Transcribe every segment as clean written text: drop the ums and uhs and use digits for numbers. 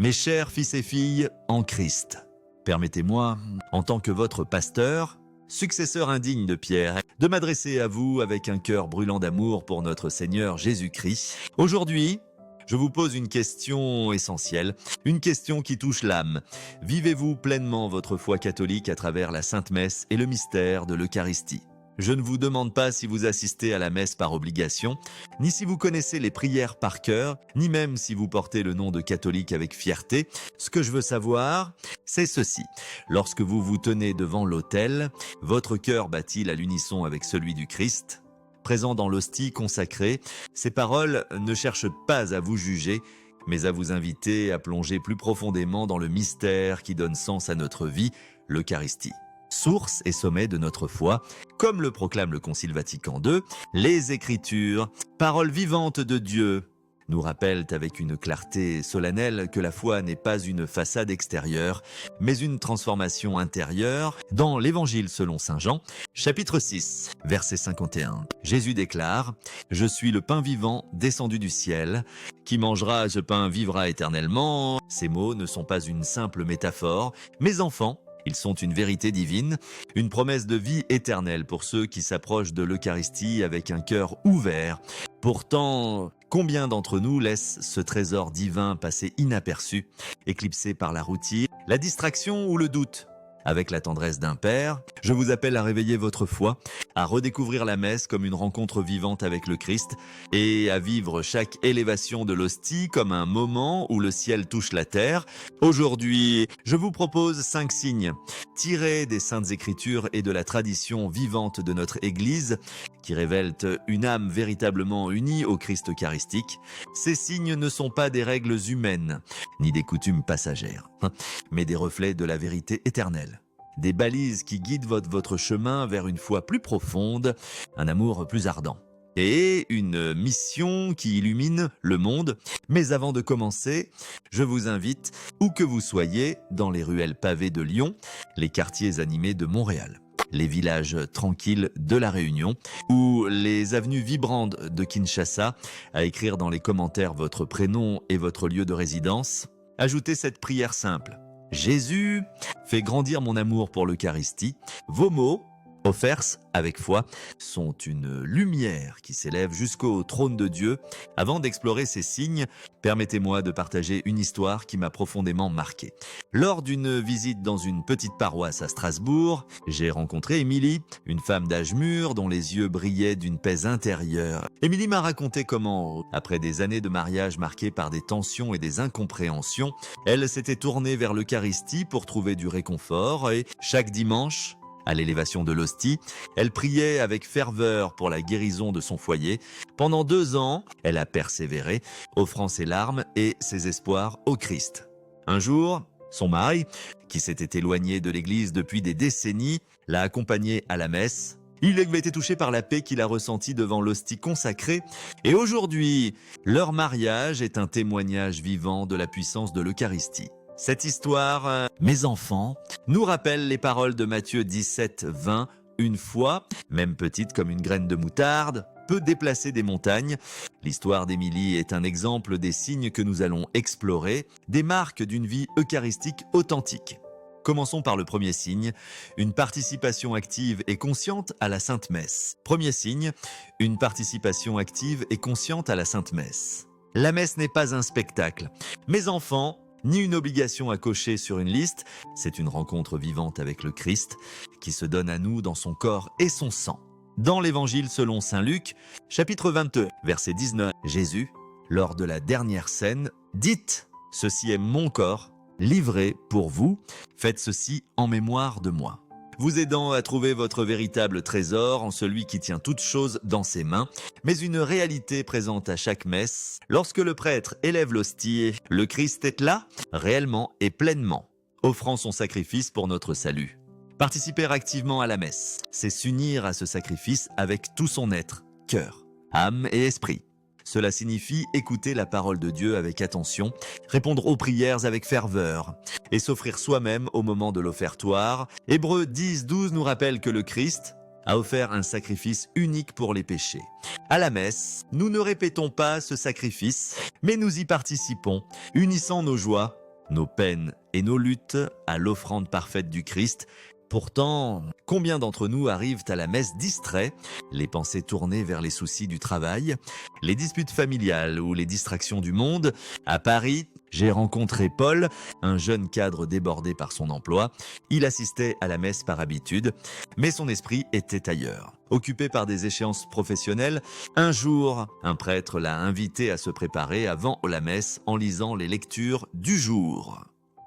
Mes chers fils et filles en Christ, permettez-moi, en tant que votre pasteur, successeur indigne de Pierre, de m'adresser à vous avec un cœur brûlant d'amour pour notre Seigneur Jésus-Christ. Aujourd'hui, je vous pose une question essentielle, une question qui touche l'âme. Vivez-vous pleinement votre foi catholique à travers la Sainte Messe et le mystère de l'Eucharistie ? Je ne vous demande pas si vous assistez à la messe par obligation, ni si vous connaissez les prières par cœur, ni même si vous portez le nom de catholique avec fierté. Ce que je veux savoir, c'est ceci. Lorsque vous vous tenez devant l'autel, votre cœur bat-il à l'unisson avec celui du Christ ? Présent dans l'hostie consacrée, ces paroles ne cherchent pas à vous juger, mais à vous inviter à plonger plus profondément dans le mystère qui donne sens à notre vie, l'Eucharistie. Source et sommet de notre foi, comme le proclame le Concile Vatican II, les Écritures, paroles vivantes de Dieu, nous rappellent avec une clarté solennelle que la foi n'est pas une façade extérieure, mais une transformation intérieure. Dans l'Évangile selon saint Jean, chapitre 6, verset 51, Jésus déclare « Je suis le pain vivant descendu du ciel. Qui mangera ce pain vivra éternellement. » Ces mots ne sont pas une simple métaphore. Mes enfants, ils sont une vérité divine, une promesse de vie éternelle pour ceux qui s'approchent de l'Eucharistie avec un cœur ouvert. Pourtant, combien d'entre nous laissent ce trésor divin passer inaperçu, éclipsé par la routine, la distraction ou le doute ? Avec la tendresse d'un père, je vous appelle à réveiller votre foi, à redécouvrir la messe comme une rencontre vivante avec le Christ et à vivre chaque élévation de l'hostie comme un moment où le ciel touche la terre. Aujourd'hui, je vous propose 5 signes tirés des Saintes Écritures et de la tradition vivante de notre Église qui révèlent une âme véritablement unie au Christ eucharistique. Ces signes ne sont pas des règles humaines ni des coutumes passagères, mais des reflets de la vérité éternelle. Des balises qui guident votre chemin vers une foi plus profonde, un amour plus ardent. Et une mission qui illumine le monde. Mais avant de commencer, je vous invite, où que vous soyez, dans les ruelles pavées de Lyon, les quartiers animés de Montréal, les villages tranquilles de La Réunion ou les avenues vibrantes de Kinshasa, à écrire dans les commentaires votre prénom et votre lieu de résidence. Ajoutez cette prière simple. Jésus, fais grandir mon amour pour l'Eucharistie. Vos mots, offerts avec foi, sont une lumière qui s'élève jusqu'au trône de Dieu. Avant d'explorer ces signes, permettez-moi de partager une histoire qui m'a profondément marqué. Lors d'une visite dans une petite paroisse à Strasbourg, j'ai rencontré Émilie, une femme d'âge mûr dont les yeux brillaient d'une paix intérieure. Émilie m'a raconté comment, après des années de mariage marquées par des tensions et des incompréhensions, elle s'était tournée vers l'Eucharistie pour trouver du réconfort et chaque dimanche, à l'élévation de l'hostie, elle priait avec ferveur pour la guérison de son foyer. Pendant 2 ans, elle a persévéré, offrant ses larmes et ses espoirs au Christ. Un jour, son mari, qui s'était éloigné de l'église depuis des décennies, l'a accompagnée à la messe. Il avait été touché par la paix qu'il a ressentie devant l'hostie consacrée. Et aujourd'hui, leur mariage est un témoignage vivant de la puissance de l'Eucharistie. Cette histoire, mes enfants, nous rappelle les paroles de Matthieu 17, 20. Une foi, même petite comme une graine de moutarde, peut déplacer des montagnes. L'histoire d'Émilie est un exemple des signes que nous allons explorer, des marques d'une vie eucharistique authentique. Commençons par le premier signe, une participation active et consciente à la Sainte Messe. Premier signe, une participation active et consciente à la Sainte Messe. La messe n'est pas un spectacle. Mes enfants, ni une obligation à cocher sur une liste, c'est une rencontre vivante avec le Christ qui se donne à nous dans son corps et son sang. Dans l'Évangile selon saint Luc, chapitre 22, verset 19, Jésus, lors de la dernière scène, dites « Ceci est mon corps, livré pour vous, faites ceci en mémoire de moi ». Vous aidant à trouver votre véritable trésor en celui qui tient toutes choses dans ses mains, mais une réalité présente à chaque messe. Lorsque le prêtre élève l'hostie, le Christ est là, réellement et pleinement, offrant son sacrifice pour notre salut. Participer activement à la messe, c'est s'unir à ce sacrifice avec tout son être, cœur, âme et esprit. Cela signifie écouter la parole de Dieu avec attention, répondre aux prières avec ferveur et s'offrir soi-même au moment de l'offertoire. Hébreux 10, 12 nous rappelle que le Christ a offert un sacrifice unique pour les péchés. À la messe, nous ne répétons pas ce sacrifice, mais nous y participons, unissant nos joies nos peines et nos luttes à l'offrande parfaite du Christ. Pourtant, combien d'entre nous arrivent à la messe distraits, les pensées tournées vers les soucis du travail, les disputes familiales ou les distractions du monde? À Paris, j'ai rencontré Paul, un jeune cadre débordé par son emploi. Il assistait à la messe par habitude, mais son esprit était ailleurs. Occupé par des échéances professionnelles, un jour, un prêtre l'a invité à se préparer avant la messe en lisant les lectures du jour.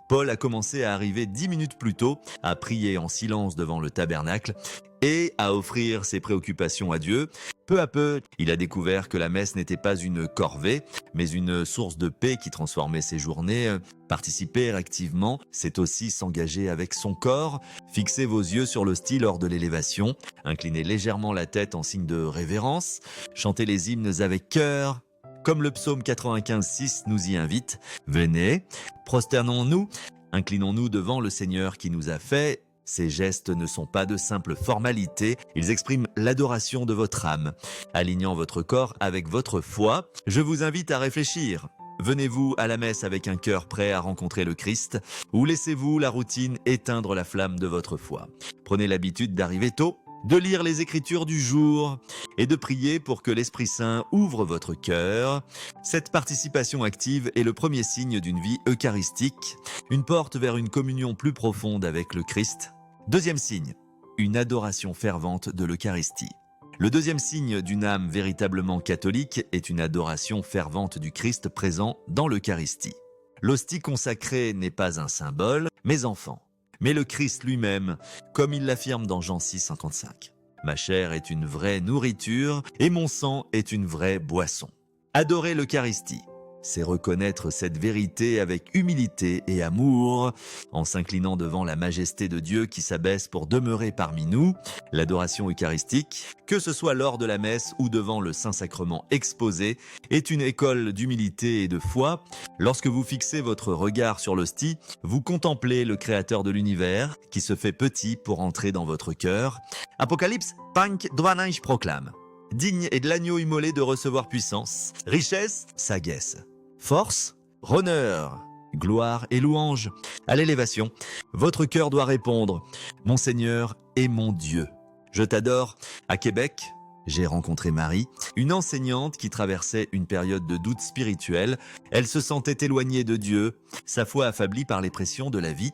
Paul a commencé à arriver 10 minutes plus tôt, à prier en silence devant le tabernacle et à offrir ses préoccupations à Dieu. Peu à peu, il a découvert que la messe n'était pas une corvée, mais une source de paix qui transformait ses journées. Participer activement, c'est aussi s'engager avec son corps. Fixez vos yeux sur l'hostie lors de l'élévation, inclinez légèrement la tête en signe de révérence, chantez les hymnes avec cœur. Comme le psaume 95:6 nous y invite, venez, prosternons-nous, inclinons-nous devant le Seigneur qui nous a fait. Ces gestes ne sont pas de simples formalités, ils expriment l'adoration de votre âme. Alignant votre corps avec votre foi, je vous invite à réfléchir. Venez-vous à la messe avec un cœur prêt à rencontrer le Christ, ou laissez-vous la routine éteindre la flamme de votre foi? Prenez l'habitude d'arriver tôt, de lire les Écritures du jour et de prier pour que l'Esprit Saint ouvre votre cœur. Cette participation active est le premier signe d'une vie eucharistique, une porte vers une communion plus profonde avec le Christ. Deuxième signe, une adoration fervente de l'Eucharistie. Le deuxième signe d'une âme véritablement catholique est une adoration fervente du Christ présent dans l'Eucharistie. L'hostie consacrée n'est pas un symbole, mais enfant. Mais le Christ lui-même, comme il l'affirme dans Jean 6,55. Ma chair est une vraie nourriture et mon sang est une vraie boisson. Adorer l'Eucharistie, c'est reconnaître cette vérité avec humilité et amour, en s'inclinant devant la majesté de Dieu qui s'abaisse pour demeurer parmi nous. L'adoration eucharistique, que ce soit lors de la messe ou devant le Saint-Sacrement exposé, est une école d'humilité et de foi. Lorsque vous fixez votre regard sur l'hostie, vous contemplez le Créateur de l'univers qui se fait petit pour entrer dans votre cœur. Apocalypse 5:12 proclame: digne est de l'agneau immolé de recevoir puissance, richesse, sagesse, force, honneur, gloire et louange. À l'élévation, votre cœur doit répondre: mon Seigneur est mon Dieu. Je t'adore. À Québec, j'ai rencontré Marie, une enseignante qui traversait une période de doute spirituel. Elle se sentait éloignée de Dieu, sa foi affaiblie par les pressions de la vie.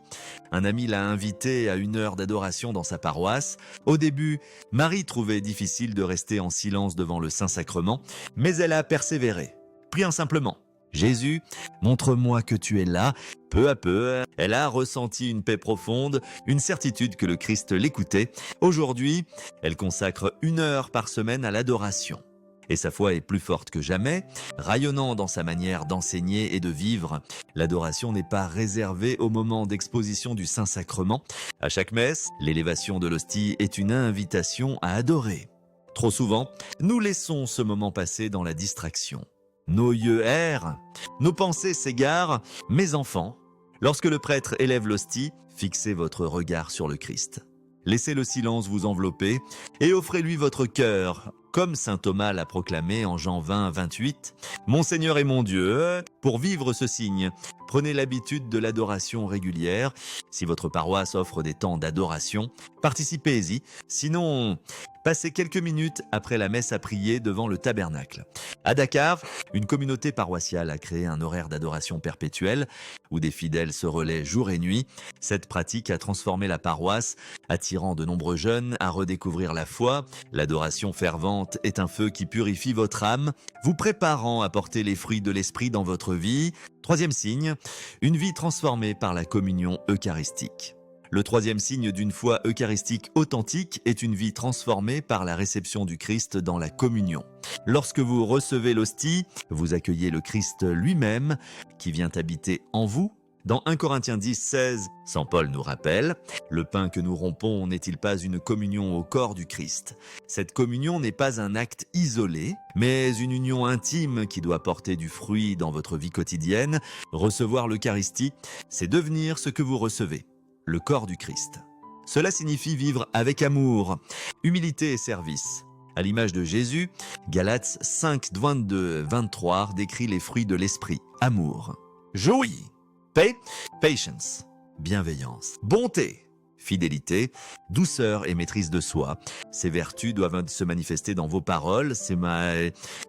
Un ami l'a invitée à une heure d'adoration dans sa paroisse. Au début, Marie trouvait difficile de rester en silence devant le Saint-Sacrement, mais elle a persévéré. Priant simplement: Jésus, montre-moi que tu es là. Peu à peu, elle a ressenti une paix profonde, une certitude que le Christ l'écoutait. Aujourd'hui, elle consacre 1 heure par semaine à l'adoration. Et sa foi est plus forte que jamais, rayonnant dans sa manière d'enseigner et de vivre. L'adoration n'est pas réservée au moment d'exposition du Saint-Sacrement. À chaque messe, l'élévation de l'hostie est une invitation à adorer. Trop souvent, nous laissons ce moment passer dans la distraction. Nos yeux errent, nos pensées s'égarent. Mes enfants, lorsque le prêtre élève l'hostie, fixez votre regard sur le Christ. Laissez le silence vous envelopper et offrez-lui votre cœur, comme saint Thomas l'a proclamé en Jean 20:28. Mon Seigneur est mon Dieu. Pour vivre ce signe, prenez l'habitude de l'adoration régulière. Si votre paroisse offre des temps d'adoration, participez-y. Sinon, passez quelques minutes après la messe à prier devant le tabernacle. À Dakar, une communauté paroissiale a créé un horaire d'adoration perpétuelle où des fidèles se relaient jour et nuit. Cette pratique a transformé la paroisse, attirant de nombreux jeunes à redécouvrir la foi. L'adoration fervente est un feu qui purifie votre âme, vous préparant à porter les fruits de l'esprit dans votre vie. Troisième signe, une vie transformée par la communion eucharistique. Le troisième signe d'une foi eucharistique authentique est une vie transformée par la réception du Christ dans la communion. Lorsque vous recevez l'hostie, vous accueillez le Christ lui-même qui vient habiter en vous. Dans 1 Corinthiens 10:16, saint Paul nous rappelle: « Le pain que nous rompons n'est-il pas une communion au corps du Christ ?» Cette communion n'est pas un acte isolé, mais une union intime qui doit porter du fruit dans votre vie quotidienne. Recevoir l'Eucharistie, c'est devenir ce que vous recevez, le corps du Christ. Cela signifie vivre avec amour, humilité et service. À l'image de Jésus, Galates 5:22-23 décrit les fruits de l'esprit: amour, joie, Patience, bienveillance. Bonté, fidélité, douceur et maîtrise de soi. Ces vertus doivent se manifester dans vos paroles,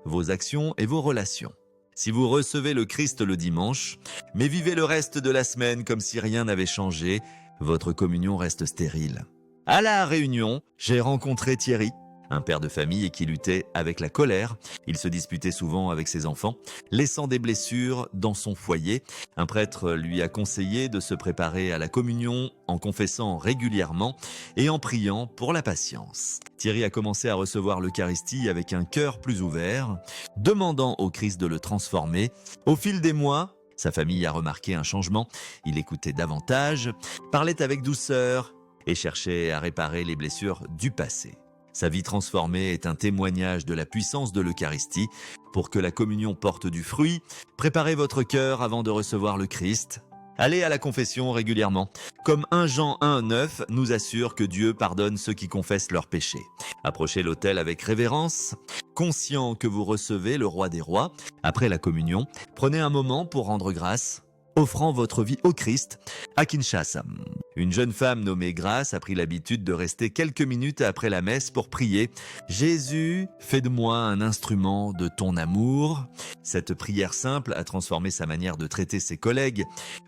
vos actions et vos relations. Si vous recevez le Christ le dimanche, mais vivez le reste de la semaine comme si rien n'avait changé, votre communion reste stérile. À la réunion, j'ai rencontré Thierry, un père de famille qui luttait avec la colère. Il se disputait souvent avec ses enfants, laissant des blessures dans son foyer. Un prêtre lui a conseillé de se préparer à la communion en confessant régulièrement et en priant pour la patience. Thierry a commencé à recevoir l'Eucharistie avec un cœur plus ouvert, demandant au Christ de le transformer. Au fil des mois, sa famille a remarqué un changement. Il écoutait davantage, parlait avec douceur et cherchait à réparer les blessures du passé. Sa vie transformée est un témoignage de la puissance de l'Eucharistie. Pour que la communion porte du fruit, préparez votre cœur avant de recevoir le Christ. Allez à la confession régulièrement. Comme 1 Jean 1,9 nous assure que Dieu pardonne ceux qui confessent leurs péchés. Approchez l'autel avec révérence, conscient que vous recevez le Roi des Rois. Après la communion, prenez un moment pour rendre grâce, offrant votre vie au Christ. À Kinshasa, une jeune femme nommée Grace a pris l'habitude de rester quelques minutes après la messe pour prier. « Jésus, fais de moi un instrument de ton amour ». Cette prière simple a transformé sa manière de traiter ses collègues,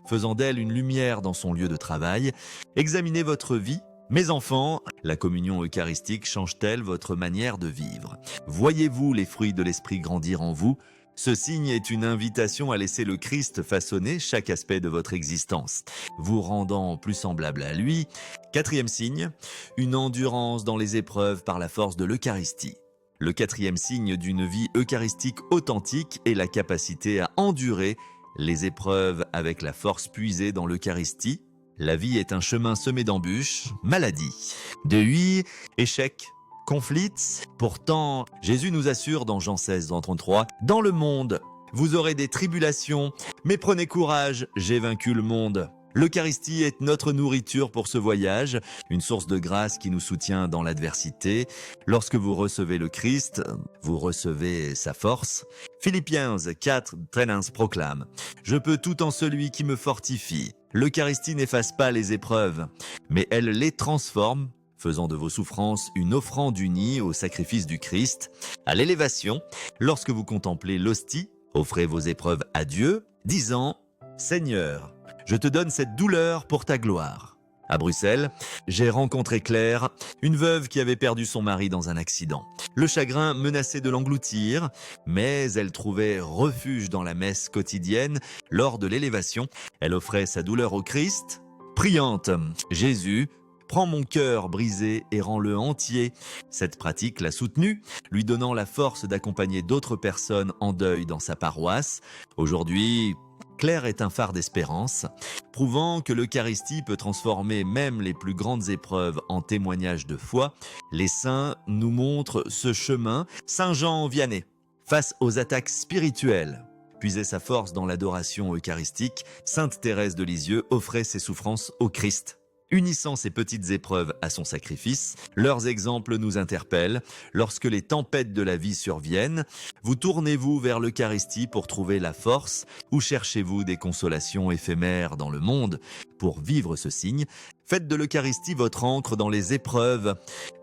faisant d'elle une lumière dans son lieu de travail. Examinez votre vie. Mes enfants, la communion eucharistique change-t-elle votre manière de vivre? Voyez-vous les fruits de l'esprit grandir en vous? Ce signe est une invitation à laisser le Christ façonner chaque aspect de votre existence, vous rendant plus semblable à lui. 4e signe, une endurance dans les épreuves par la force de l'Eucharistie. Le 4e signe d'une vie eucharistique authentique est la capacité à endurer les épreuves avec la force puisée dans l'Eucharistie. La vie est un chemin semé d'embûches, maladies, deuils, échecs, conflits. Pourtant, Jésus nous assure dans Jean 16:33, « Dans le monde, vous aurez des tribulations, mais prenez courage, j'ai vaincu le monde. » L'Eucharistie est notre nourriture pour ce voyage, une source de grâce qui nous soutient dans l'adversité. Lorsque vous recevez le Christ, vous recevez sa force. Philippiens 4:13 proclame « Je peux tout en celui qui me fortifie ». L'Eucharistie n'efface pas les épreuves, mais elle les transforme, faisant de vos souffrances une offrande unie au sacrifice du Christ. À l'élévation, lorsque vous contemplez l'hostie, offrez vos épreuves à Dieu, disant « Seigneur, je te donne cette douleur pour ta gloire ». À Bruxelles, j'ai rencontré Claire, une veuve qui avait perdu son mari dans un accident. Le chagrin menaçait de l'engloutir, mais elle trouvait refuge dans la messe quotidienne. Lors de l'élévation, elle offrait sa douleur au Christ, priante « Jésus, prends mon cœur brisé et rends-le entier ». Cette pratique l'a soutenue, lui donnant la force d'accompagner d'autres personnes en deuil dans sa paroisse. Aujourd'hui, Claire est un phare d'espérance, prouvant que l'Eucharistie peut transformer même les plus grandes épreuves en témoignages de foi. Les saints nous montrent ce chemin. Saint Jean Vianney, face aux attaques spirituelles, puisait sa force dans l'adoration eucharistique. Sainte Thérèse de Lisieux offrait ses souffrances au Christ. Unissant ces petites épreuves à son sacrifice, leurs exemples nous interpellent. Lorsque les tempêtes de la vie surviennent, vous tournez-vous vers l'Eucharistie pour trouver la force ou cherchez-vous des consolations éphémères dans le monde pour vivre ce signe? Faites de l'Eucharistie votre ancre dans les épreuves.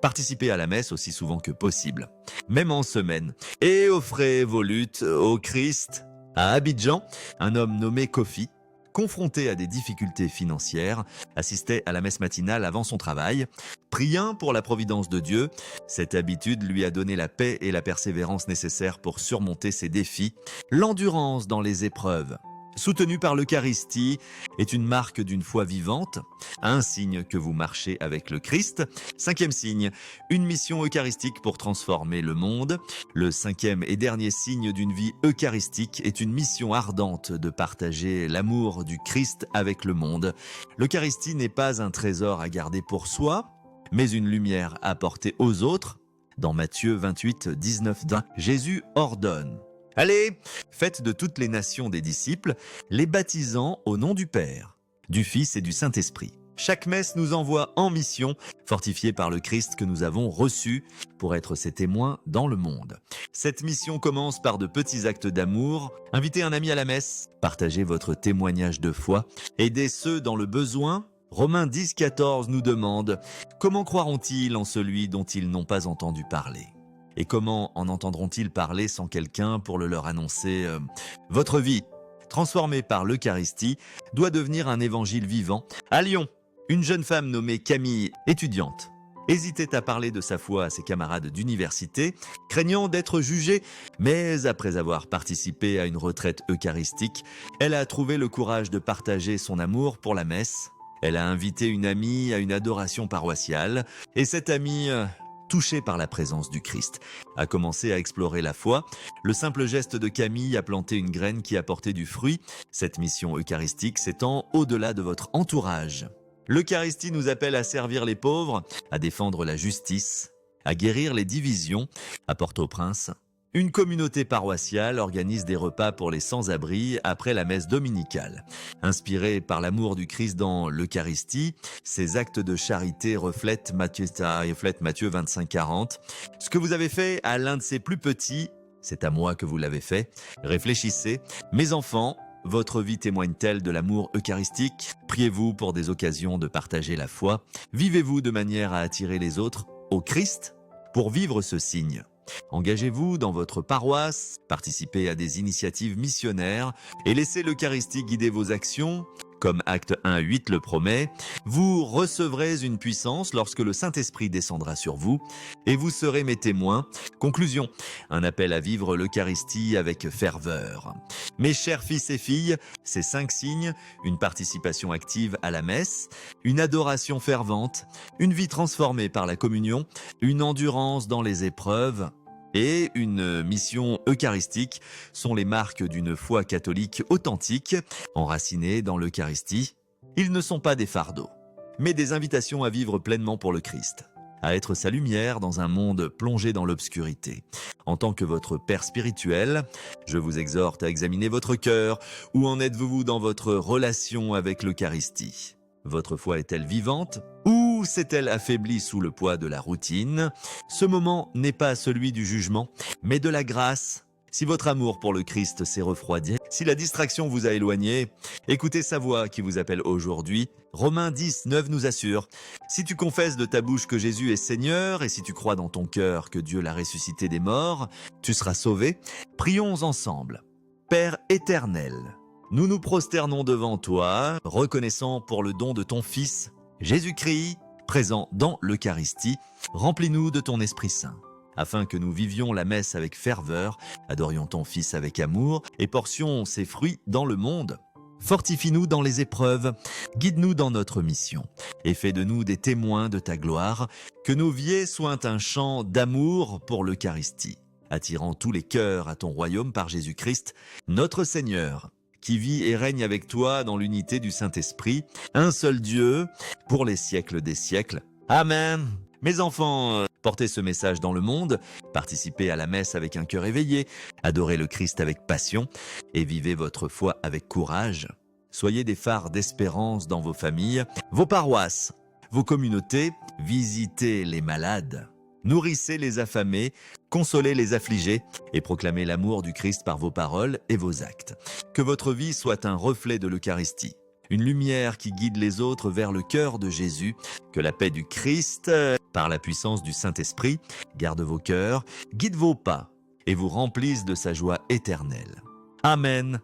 Participez à la messe aussi souvent que possible, même en semaine, et offrez vos luttes au Christ. À Abidjan, un homme nommé Kofi, confronté à des difficultés financières, assistait à la messe matinale avant son travail. Priant pour la providence de Dieu, cette habitude lui a donné la paix et la persévérance nécessaires pour surmonter ses défis. L'endurance dans les épreuves, soutenue par l'Eucharistie, est une marque d'une foi vivante, un signe que vous marchez avec le Christ. 5e signe, une mission eucharistique pour transformer le monde. Le 5e et dernier signe d'une vie eucharistique est une mission ardente de partager l'amour du Christ avec le monde. L'Eucharistie n'est pas un trésor à garder pour soi, mais une lumière à apporter aux autres. Dans Matthieu 28:19, Jésus ordonne: Allez, faites de toutes les nations des disciples, les baptisant au nom du Père, du Fils et du Saint-Esprit. Chaque messe nous envoie en mission, fortifiés par le Christ que nous avons reçu pour être ses témoins dans le monde. Cette mission commence par de petits actes d'amour. Invitez un ami à la messe, partagez votre témoignage de foi, aidez ceux dans le besoin. Romains 10,14 nous demande « Comment croiront-ils en celui dont ils n'ont pas entendu parler ?» Et comment en entendront-ils parler sans quelqu'un pour le leur annoncer Votre vie, transformée par l'Eucharistie, doit devenir un évangile vivant. À Lyon, une jeune femme nommée Camille, étudiante, hésitait à parler de sa foi à ses camarades d'université, craignant d'être jugée, mais après avoir participé à une retraite eucharistique, elle a trouvé le courage de partager son amour pour la messe. Elle a invité une amie à une adoration paroissiale, et cette amie, touchée par la présence du Christ, a commencé à explorer la foi. Le simple geste de Camille a planté une graine qui a porté du fruit. Cette mission eucharistique s'étend au-delà de votre entourage. L'Eucharistie nous appelle à servir les pauvres, à défendre la justice, à guérir les divisions. À Port-au-Prince, une communauté paroissiale organise des repas pour les sans-abri après la messe dominicale. Inspirés par l'amour du Christ dans l'Eucharistie, ces actes de charité reflètent Matthieu 25,40. Ce que vous avez fait à l'un de ces plus petits, c'est à moi que vous l'avez fait. Réfléchissez, mes enfants, votre vie témoigne-t-elle de l'amour eucharistique? Priez-vous pour des occasions de partager la foi? Vivez-vous de manière à attirer les autres au Christ? Pour vivre ce signe, engagez-vous dans votre paroisse, participez à des initiatives missionnaires et laissez l'Eucharistie guider vos actions. Comme Acte 1,8 le promet, vous recevrez une puissance lorsque le Saint-Esprit descendra sur vous et vous serez mes témoins. Conclusion, un appel à vivre l'Eucharistie avec ferveur. Mes chers fils et filles, ces 5 signes, une participation active à la messe, une adoration fervente, une vie transformée par la communion, une endurance dans les épreuves, et une mission eucharistique sont les marques d'une foi catholique authentique, enracinée dans l'Eucharistie. Ils ne sont pas des fardeaux, mais des invitations à vivre pleinement pour le Christ, à être sa lumière dans un monde plongé dans l'obscurité. En tant que votre père spirituel, je vous exhorte à examiner votre cœur. Où en êtes-vous dans votre relation avec l'Eucharistie? Votre foi est-elle vivante ou s'est-elle affaiblie sous le poids de la routine? Ce moment n'est pas celui du jugement, mais de la grâce. Si votre amour pour le Christ s'est refroidi, si la distraction vous a éloigné, écoutez sa voix qui vous appelle aujourd'hui. Romains 10,9 nous assure « Si tu confesses de ta bouche que Jésus est Seigneur et si tu crois dans ton cœur que Dieu l'a ressuscité des morts, tu seras sauvé. » Prions ensemble. Père éternel, nous nous prosternons devant toi, reconnaissant pour le don de ton Fils, Jésus-Christ, présent dans l'Eucharistie. Remplis-nous de ton Esprit Saint, afin que nous vivions la messe avec ferveur, adorions ton Fils avec amour et portions ses fruits dans le monde. Fortifie-nous dans les épreuves, guide-nous dans notre mission et fais de nous des témoins de ta gloire, que nos vies soient un chant d'amour pour l'Eucharistie, attirant tous les cœurs à ton royaume par Jésus-Christ, notre Seigneur, qui vit et règne avec toi dans l'unité du Saint-Esprit, un seul Dieu, pour les siècles des siècles. Amen. Mes enfants, portez ce message dans le monde, participez à la messe avec un cœur éveillé, adorez le Christ avec passion et vivez votre foi avec courage. Soyez des phares d'espérance dans vos familles, vos paroisses, vos communautés, visitez les malades. Nourrissez les affamés, consolez les affligés et proclamez l'amour du Christ par vos paroles et vos actes. Que votre vie soit un reflet de l'Eucharistie, une lumière qui guide les autres vers le cœur de Jésus. Que la paix du Christ, par la puissance du Saint-Esprit, garde vos cœurs, guide vos pas et vous remplisse de sa joie éternelle. Amen.